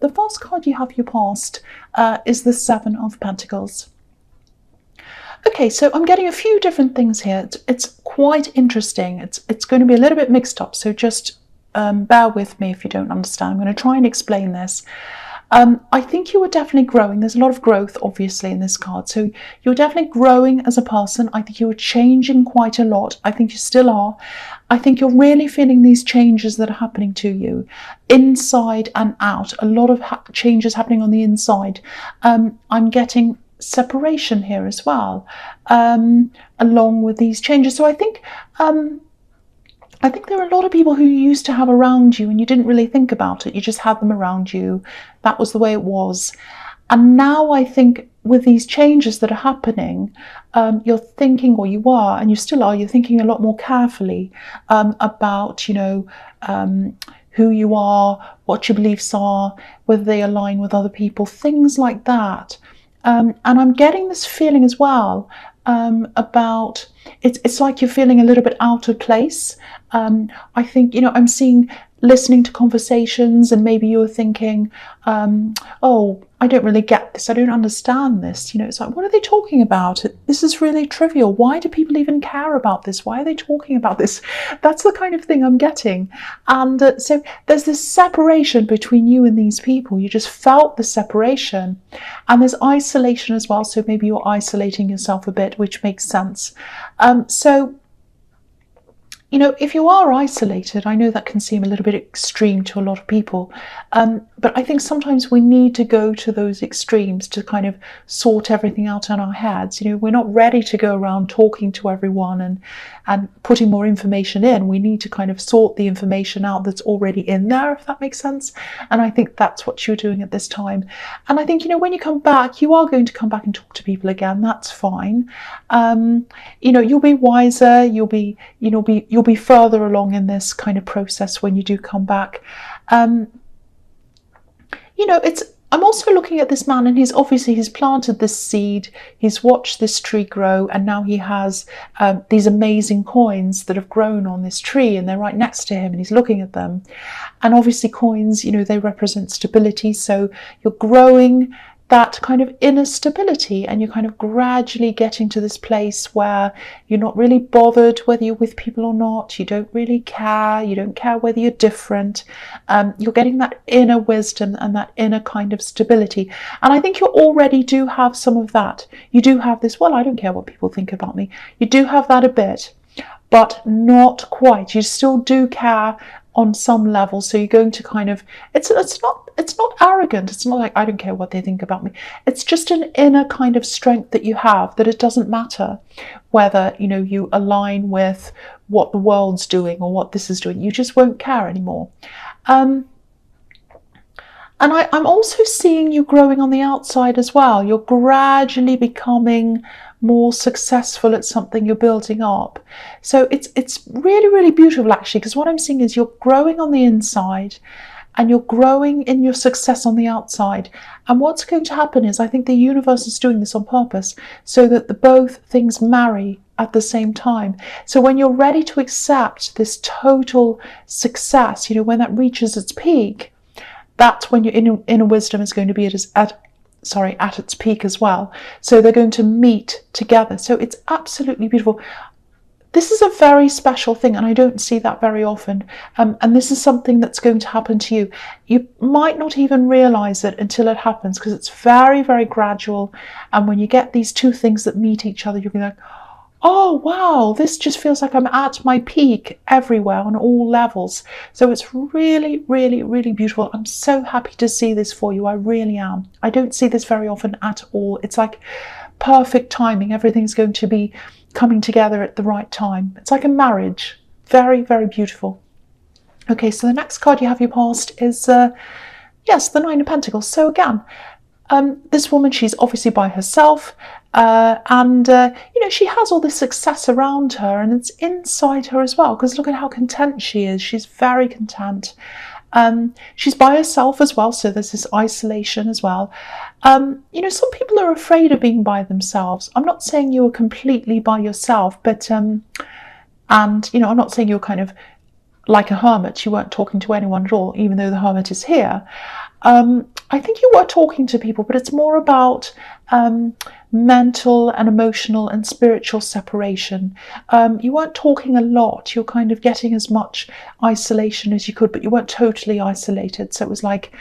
the first card you have your past is the Seven of Pentacles. Okay, so I'm getting a few different things here. It's quite interesting. It's going to be a little bit mixed up, so just bear with me if you don't understand. I'm going to try and explain this. I think you are definitely growing. There's a lot of growth, obviously, in this card. So you're definitely growing as a person. I think you are changing quite a lot. I think you still are. I think you're really feeling these changes that are happening to you, inside and out. A lot of changes happening on the inside. I'm getting separation here as well, along with these changes. So I think there are a lot of people who you used to have around you and you didn't really think about it. You just had them around you. That was the way it was. And now I think with these changes that are happening, you're thinking, or you are, and you still are, you're thinking a lot more carefully about, who you are, what your beliefs are, whether they align with other people, things like that. And I'm getting this feeling as well about it's like you're feeling a little bit out of place. I think, I'm listening to conversations, and maybe you're thinking, oh, I don't really get this. I don't understand this. It's like, what are they talking about? This is really trivial. Why do people even care about this? Why are they talking about this? That's the kind of thing I'm getting. And so there's this separation between you and these people. You just felt the separation. And there's isolation as well. So maybe you're isolating yourself a bit, which makes sense. If you are isolated, I know that can seem a little bit extreme to a lot of people, but I think sometimes we need to go to those extremes to kind of sort everything out in our heads. We're not ready to go around talking to everyone and putting more information in. We need to kind of sort the information out that's already in there, if that makes sense. And I think that's what you're doing at this time. And I think, when you come back, you are going to come back and talk to people again. That's fine. You'll be wiser. You'll be further along in this kind of process when you do come back. I'm also looking at this man, and he's planted this seed, he's watched this tree grow, and now he has these amazing coins that have grown on this tree, and they're right next to him, and he's looking at them. And obviously coins, they represent stability. So you're growing that kind of inner stability, and you're kind of gradually getting to this place where you're not really bothered whether you're with people or not. You don't really care. You don't care whether you're different. You're getting that inner wisdom and that inner kind of stability. And I think you already do have some of that. You do have this, well, I don't care what people think about me. You do have that a bit, but not quite. You still do care on some level. So you're going to kind of, it's not arrogant. It's not like, I don't care what they think about me. It's just an inner kind of strength that you have, that it doesn't matter whether, you align with what the world's doing or what this is doing. You just won't care anymore. And I'm also seeing you growing on the outside as well. You're gradually becoming more successful at something you're building up. So it's really, really beautiful, actually, because what I'm seeing is you're growing on the inside and you're growing in your success on the outside. And what's going to happen is, I think the universe is doing this on purpose so that both things marry at the same time. So when you're ready to accept this total success, when that reaches its peak, that's when your inner wisdom is going to be at its peak as well. So they're going to meet together. So it's absolutely beautiful. This is a very special thing, and I don't see that very often. And this is something that's going to happen to you. You might not even realize it until it happens, because it's very, very gradual. And when you get these two things that meet each other, you'll be like, oh, wow, this just feels like I'm at my peak everywhere on all levels. So it's really, really, really beautiful. I'm so happy to see this for you. I really am. I don't see this very often at all. It's like perfect timing. Everything's going to be coming together at the right time. It's like a marriage. Very, very beautiful. Okay, so the next card you have your past is, yes, the Nine of Pentacles. So again, this woman, she's obviously by herself, and she has all this success around her, and it's inside her as well, because look at how content she is. She's very content. She's by herself as well, so there's this isolation as well. Some people are afraid of being by themselves. I'm not saying you are completely by yourself, but I'm not saying you're kind of like a hermit. You weren't talking to anyone at all, even though the hermit is here. I think you were talking to people, but it's more about mental and emotional and spiritual separation. You weren't talking a lot. You're kind of getting as much isolation as you could, but you weren't totally isolated. So it was like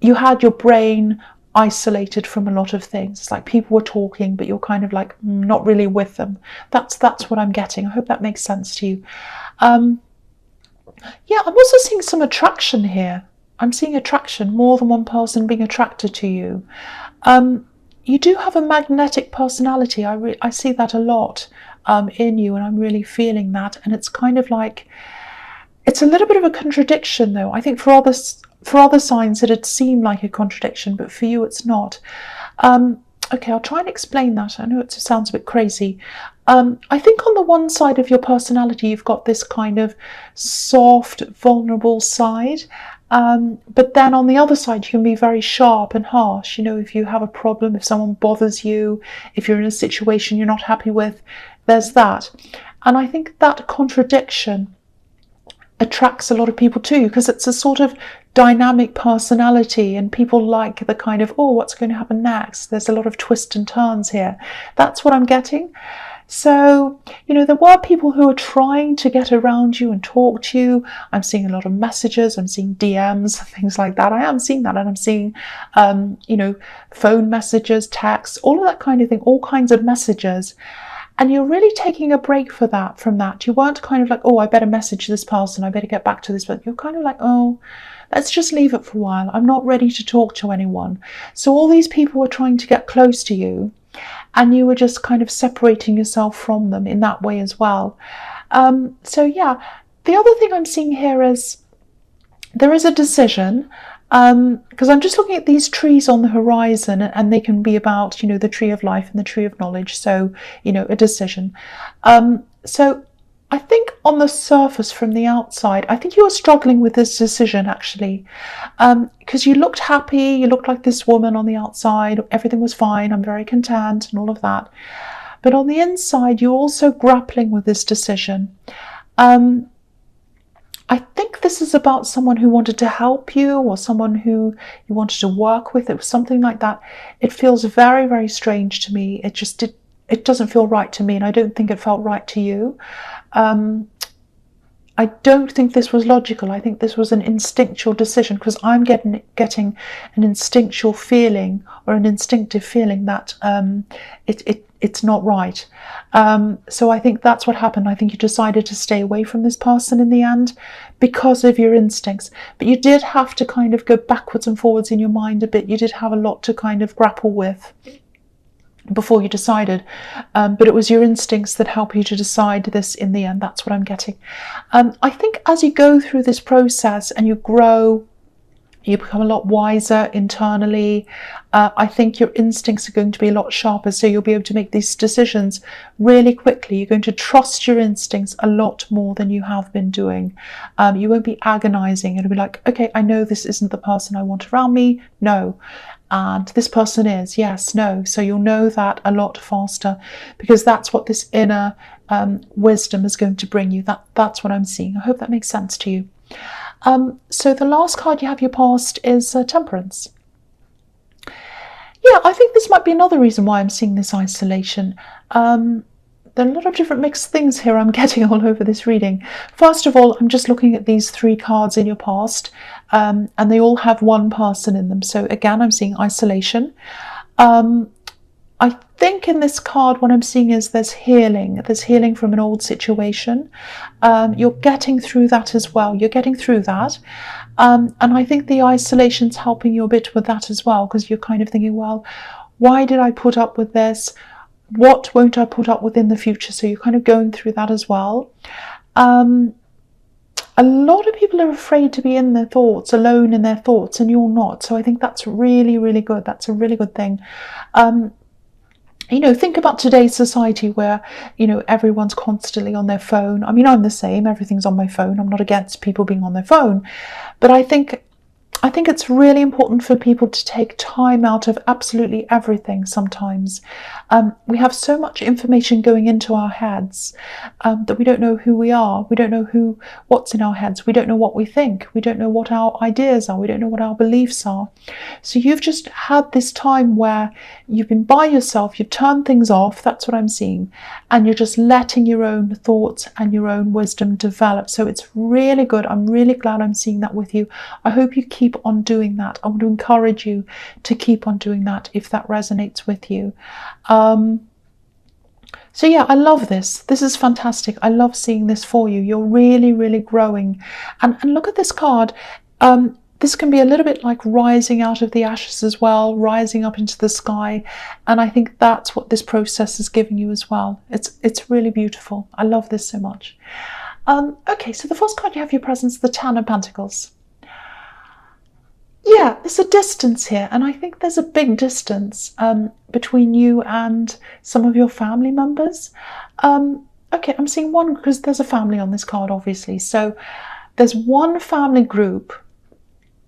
you had your brain isolated from a lot of things. It's like people were talking, but you're kind of like not really with them. That's what I'm getting. I hope that makes sense to you. Yeah, I'm also seeing some attraction here. I'm seeing attraction, more than one person being attracted to you. You do have a magnetic personality. I see that a lot in you, and I'm really feeling that. And it's kind of like, it's a little bit of a contradiction, though. I think for other signs it'd seem like a contradiction, but for you it's not. Okay, I'll try and explain that. I know it sounds a bit crazy. I think on the one side of your personality you've got this kind of soft, vulnerable side. But then on the other side, you can be very sharp and harsh. You know, if you have a problem, if someone bothers you, if you're in a situation you're not happy with, there's that. And I think that contradiction attracts a lot of people too, because it's a sort of dynamic personality, and people like the kind of, oh, what's going to happen next? There's a lot of twists and turns here. That's what I'm getting. So, you know, there were people who were trying to get around you and talk to you. I'm seeing a lot of messages. I'm seeing DMs, things like that. I am seeing that. And I'm seeing, you know, phone messages, texts, all of that kind of thing, all kinds of messages. And you're really taking a break from that. You weren't kind of like, oh, I better message this person. I better get back to this. But you're kind of like, oh, let's just leave it for a while. I'm not ready to talk to anyone. So all these people were trying to get close to you, and you were just kind of separating yourself from them in that way as well. So yeah, the other thing I'm seeing here is there is a decision, because I'm just looking at these trees on the horizon, and they can be about, you know, the tree of life and the tree of knowledge. So, you know, a decision. So I think on the surface from the outside, I think you were struggling with this decision actually, because you looked happy, you looked like this woman on the outside, everything was fine, I'm very content and all of that. But on the inside, you're also grappling with this decision. I think this is about someone who wanted to help you, or someone who you wanted to work with. It was something like that. It feels very, very strange to me. It doesn't feel right to me, and I don't think it felt right to you. I don't think this was logical. I think this was an instinctual decision, because I'm getting an instinctual feeling, or an instinctive feeling that it's not right. So I think that's what happened. I think you decided to stay away from this person in the end because of your instincts. But you did have to kind of go backwards and forwards in your mind a bit. You did have a lot to kind of grapple with before you decided, but it was your instincts that help you to decide this in the end. That's what I'm getting. I think as you go through this process and you grow, you become a lot wiser internally. I think your instincts are going to be a lot sharper, so you'll be able to make these decisions really quickly. You're going to trust your instincts a lot more than you have been doing. You won't be agonizing. It'll be like, okay, I know this isn't the person I want around me. No. And this person is, yes, no. So you'll know that a lot faster, because that's what this inner wisdom is going to bring you. That's what I'm seeing. I hope that makes sense to you. So the last card you have your past is Temperance. Yeah, I think this might be another reason why I'm seeing this isolation. There are a lot of different mixed things here I'm getting all over this reading. First of all, I'm just looking at these 3 cards in your past, and they all have one person in them. So again, I'm seeing isolation. I think in this card, what I'm seeing is there's healing. There's healing from an old situation. You're getting through that as well. You're getting through that. And I think the isolation's helping you a bit with that as well, because you're kind of thinking, well, why did I put up with this? What won't I put up with in the future? So you're kind of going through that as well. A lot of people are afraid to be in their thoughts, alone in their thoughts, and you're not. So I think that's really, really good. That's a really good thing. You know, think about today's society where, you know, everyone's constantly on their phone. I mean, I'm the same. Everything's on my phone. I'm not against people being on their phone. But I think I think it's really important for people to take time out of absolutely everything sometimes. We have so much information going into our heads that we don't know who we are. We don't know what's in our heads. We don't know what we think. We don't know what our ideas are. We don't know what our beliefs are. So you've just had this time where you've been by yourself, you've turned things off, that's what I'm seeing, and you're just letting your own thoughts and your own wisdom develop. So it's really good. I'm really glad I'm seeing that with you. I hope you keep on doing that. I want to encourage you to keep on doing that if that resonates with you. So yeah, I love this. This is fantastic. I love seeing this for you. You're really, really growing. And look at this card. This can be a little bit like rising out of the ashes as well, rising up into the sky. And I think that's what this process is giving you as well. It's really beautiful. I love this so much. Okay, so the first card you have your presence, the Ten of Pentacles. Yeah, there's a distance here, and I think there's a big distance between you and some of your family members. Okay, I'm seeing one because there's a family on this card, obviously. So there's one family group.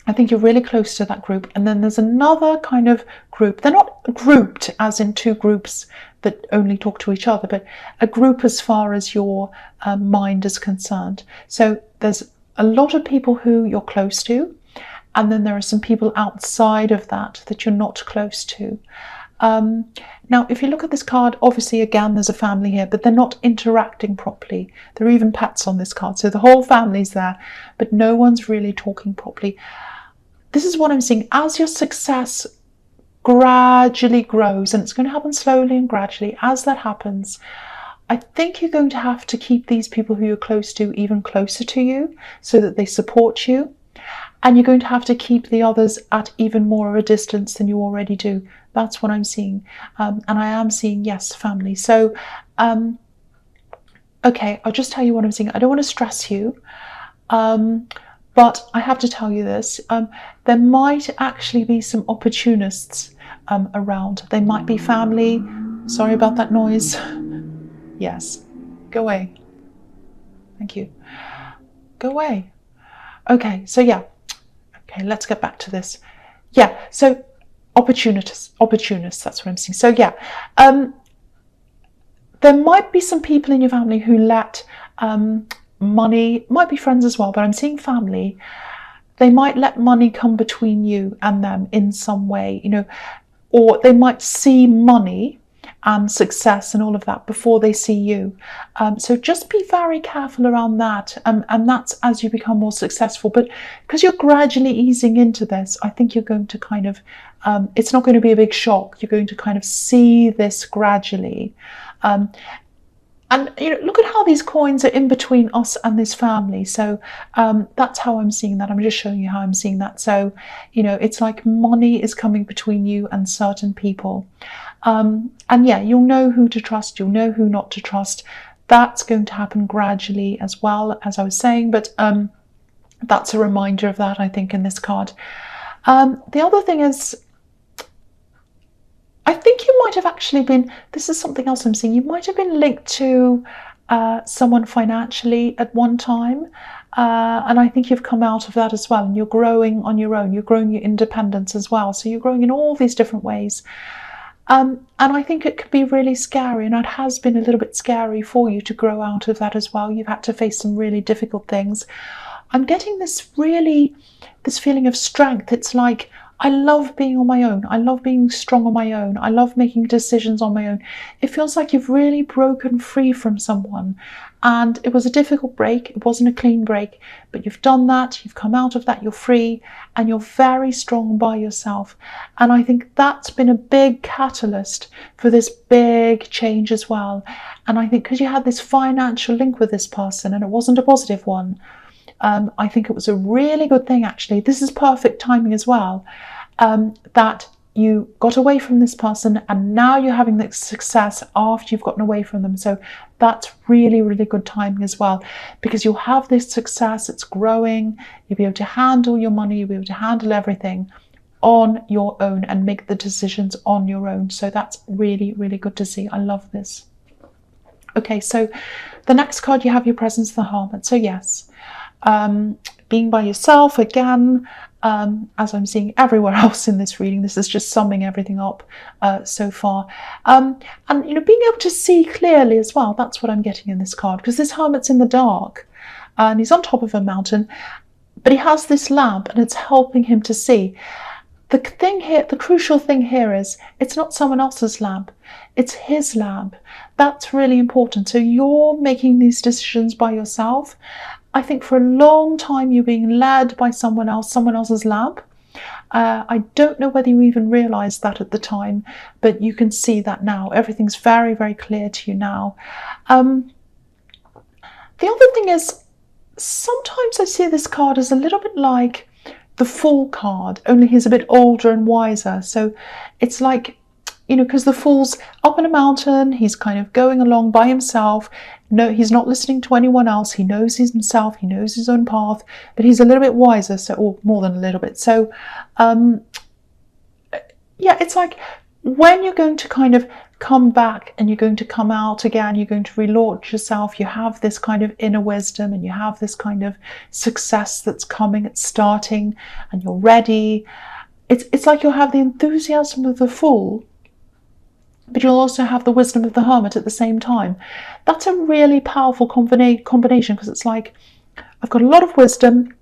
I think you're really close to that group. And then there's another kind of group. They're not grouped as in two groups that only talk to each other, but a group as far as your mind is concerned. So there's a lot of people who you're close to. And then there are some people outside of that you're not close to. Now, if you look at this card, obviously, again, there's a family here, but they're not interacting properly. There are even pets on this card. So the whole family's there, but no one's really talking properly. This is what I'm seeing. As your success gradually grows, and it's going to happen slowly and gradually, as that happens, I think you're going to have to keep these people who you're close to even closer to you so that they support you. And you're going to have to keep the others at even more of a distance than you already do. That's what I'm seeing. And I am seeing, yes, family. So, okay, I'll just tell you what I'm seeing. I don't want to stress you, but I have to tell you this. There might actually be some opportunists around. They might be family. Sorry about that noise. Yes, go away. Thank you. Go away. Okay, so yeah. Okay, let's get back to this. Yeah, so opportunists, that's what I'm seeing. So yeah, there might be some people in your family who let money, might be friends as well, but I'm seeing family. They might let money come between you and them in some way, you know, or they might see money and success and all of that before they see you. So just be very careful around that. And that's as you become more successful. But because you're gradually easing into this, I think you're going to kind of, it's not going to be a big shock. You're going to kind of see this gradually. And you know, look at how these coins are in between us and this family. So that's how I'm seeing that. I'm just showing you how I'm seeing that. So, you know, it's like money is coming between you and certain people. And yeah, you'll know who to trust, you'll know who not to trust. That's going to happen gradually as well, as I was saying, but that's a reminder of that, I think, in this card. The other thing is, I think you might have actually been, this is something else I'm seeing, you might have been linked to someone financially at one time. And I think you've come out of that as well, and you're growing on your own, you're growing your independence as well. So you're growing in all these different ways. And I think it could be really scary, and it has been a little bit scary for you to grow out of that as well. You've had to face some really difficult things. I'm getting this feeling of strength. It's like, I love being on my own. I love being strong on my own. I love making decisions on my own. It feels like you've really broken free from someone. And it was a difficult break. It wasn't a clean break, but you've done that. You've come out of that. You're free and you're very strong by yourself. And I think that's been a big catalyst for this big change as well. And I think because you had this financial link with this person and it wasn't a positive one, I think it was a really good thing, actually. This is perfect timing as well, that you got away from this person and now you're having the success after you've gotten away from them. So that's really, really good timing as well, because you'll have this success, it's growing, you'll be able to handle your money, you'll be able to handle everything on your own and make the decisions on your own. So that's really, really good to see. I love this. Okay, so the next card you have your presence, the Hermit. So yes, being by yourself again, as I'm seeing everywhere else in this reading. This is just summing everything up so far. And being able to see clearly as well. That's what I'm getting in this card, because this hermit's in the dark and he's on top of a mountain, but he has this lamp and it's helping him to see. The thing here, the crucial thing here is it's not someone else's lamp, it's his lamp. That's really important. So you're making these decisions by yourself. I think for a long time you're being led by someone else's lamp. I don't know whether you even realized that at the time, but you can see that now. Everything's very, very clear to you now. The other thing is, sometimes I see this card as a little bit like the Fool card, only he's a bit older and wiser. So it's like, because the Fool's up in a mountain, he's kind of going along by himself. No, he's not listening to anyone else. He knows himself, he knows his own path, but he's a little bit wiser, or more than a little bit. So, it's like when you're going to kind of come back and you're going to come out again, you're going to relaunch yourself, you have this kind of inner wisdom and you have this kind of success that's coming, it's starting, and you're ready. It's like you'll have the enthusiasm of the Fool, but you'll also have the wisdom of the Hermit at the same time. That's a really powerful combination, because it's like, I've got a lot of wisdom,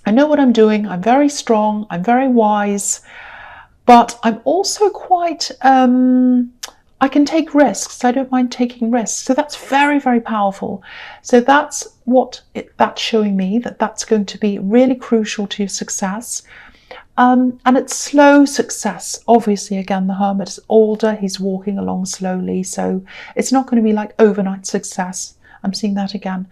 I know what I'm doing, I'm very strong, I'm very wise, but I'm also quite, I can take risks. I don't mind taking risks. So that's very, very powerful. So that's that's showing me, that's going to be really crucial to your success. And it's slow success. Obviously, again, the Hermit is older. He's walking along slowly. So it's not going to be like overnight success. I'm seeing that again.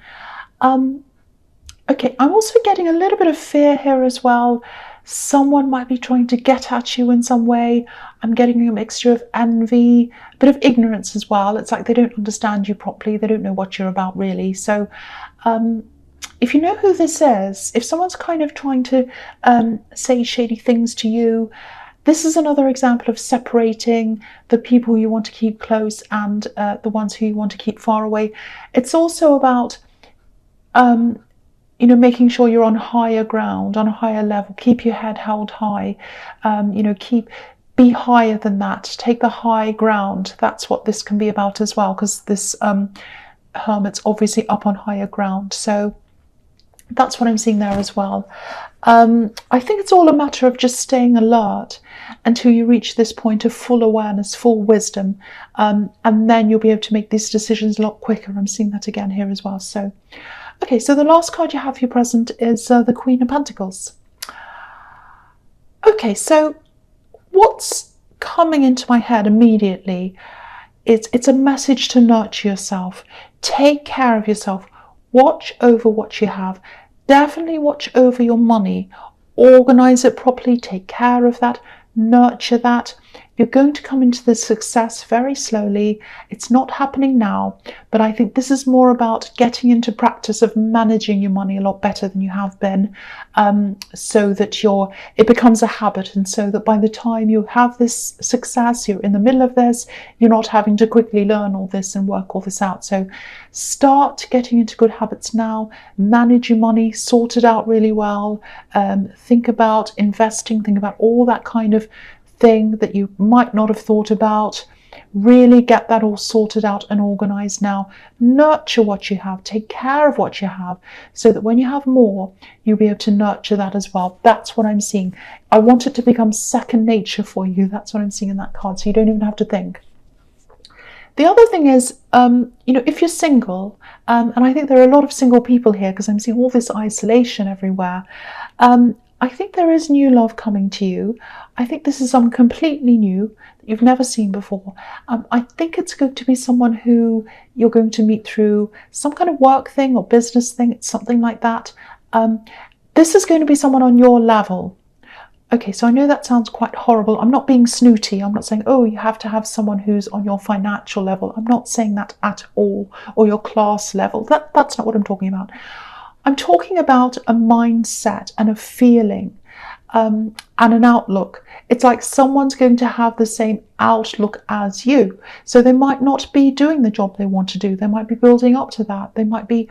Okay, I'm also getting a little bit of fear here as well. Someone might be trying to get at you in some way. I'm getting a mixture of envy, a bit of ignorance as well. It's like they don't understand you properly. They don't know what you're about, really. So if you know who this is, if someone's kind of trying to say shady things to you, this is another example of separating the people you want to keep close and the ones who you want to keep far away. It's also about making sure you're on higher ground, on a higher level. Keep your head held high. Be higher than that. Take the high ground. That's what this can be about as well, because this Hermit's obviously up on higher ground. So that's what I'm seeing there as well. I think it's all a matter of just staying alert until you reach this point of full awareness, full wisdom, and then you'll be able to make these decisions a lot quicker. I'm seeing that again here as well. So, okay, so the last card you have here present is the Queen of Pentacles. Okay, so what's coming into my head immediately is it's a message to nurture yourself. Take care of yourself. Watch over what you have. Definitely watch over your money. Organize it properly. Take care of that. Nurture that. You're going to come into this success very slowly. It's not happening now, but I think this is more about getting into practice of managing your money a lot better than you have been, so that it becomes a habit, and so that by the time you have this success, you're in the middle of this, you're not having to quickly learn all this and work all this out. So start getting into good habits now. Manage your money, sort it out really well. Think about investing, think about all that kind of thing that you might not have thought about. Really get that all sorted out and organized now. Nurture what you have, take care of what you have, so that when you have more, you'll be able to nurture that as well. That's what I'm seeing. I want it to become second nature for you. That's what I'm seeing in that card, so you don't even have to think. The other thing is, if you're single, and I think there are a lot of single people here because I'm seeing all this isolation everywhere, I think there is new love coming to you. I think this is someone completely new that you've never seen before. I think it's going to be someone who you're going to meet through some kind of work thing or business thing. It's something like that. This is going to be someone on your level. Okay, so I know that sounds quite horrible. I'm not being snooty. I'm not saying, oh, you have to have someone who's on your financial level. I'm not saying that at all, or your class level. That's not what I'm talking about. I'm talking about a mindset and a feeling and an outlook. It's like someone's going to have the same outlook as you. So they might not be doing the job they want to do. They might be building up to that. They might be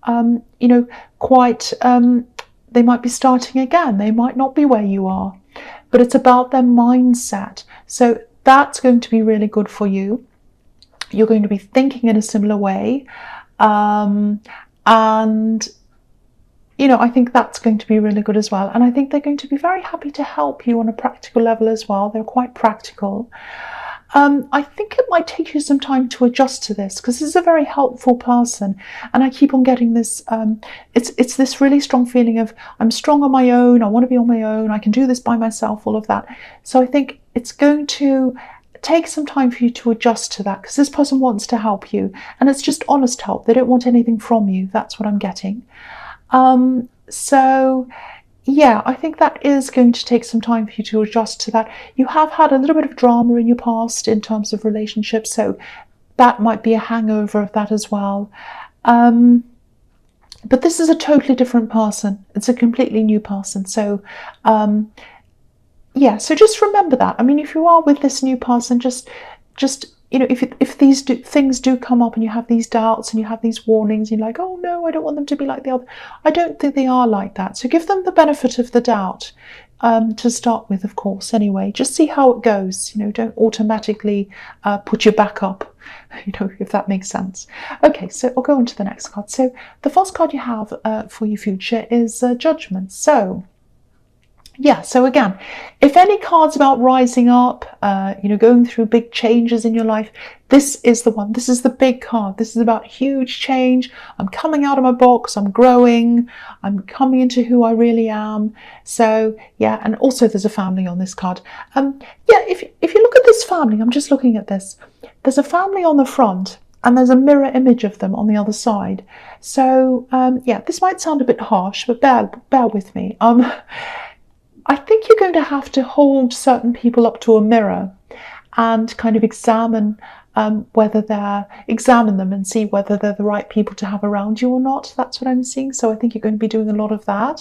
you know, quite, they might be starting again. They might not be where you are, but it's about their mindset. So that's going to be really good for you. You're going to be thinking in a similar way. And you know, I think that's going to be really good as well. And I think they're going to be very happy to help you on a practical level as well. They're quite practical. I think it might take you some time to adjust to this, because this is a very helpful person, and I keep on getting this. It's this really strong feeling of, I'm strong on my own. I want to be on my own. I can do this by myself. All of that. So I think it's going to take some time for you to adjust to that, because this person wants to help you, and it's just honest help. They don't want anything from you. That's what I'm getting. So yeah, I think that is going to take some time for you to adjust to that. You have had a little bit of drama in your past in terms of relationships, so that might be a hangover of that as well. But this is a totally different person. It's a completely new person. So yeah, so just remember that. I mean, if you are with this new person, just you know, if these things do come up and you have these doubts and you have these warnings, you're like, oh no, I don't want them to be like the other. I don't think they are like that. So give them the benefit of the doubt to start with, of course, anyway. Just see how it goes. You know, don't automatically put your back up, you know, if that makes sense. Okay, so I'll go on to the next card. So the first card you have for your future is Judgment. So yeah, so again, if any cards about rising up, you know, going through big changes in your life, this is the one. This is the big card. This is about huge change. I'm coming out of my box. I'm growing. I'm coming into who I really am. So yeah, and also there's a family on this card. Yeah, if you look at this family, I'm just looking at this. There's a family on the front, and there's a mirror image of them on the other side. So yeah, this might sound a bit harsh, but bear with me. I think you're going to have to hold certain people up to a mirror and kind of examine them and see whether they're the right people to have around you or not. That's what I'm seeing. So I think you're going to be doing a lot of that.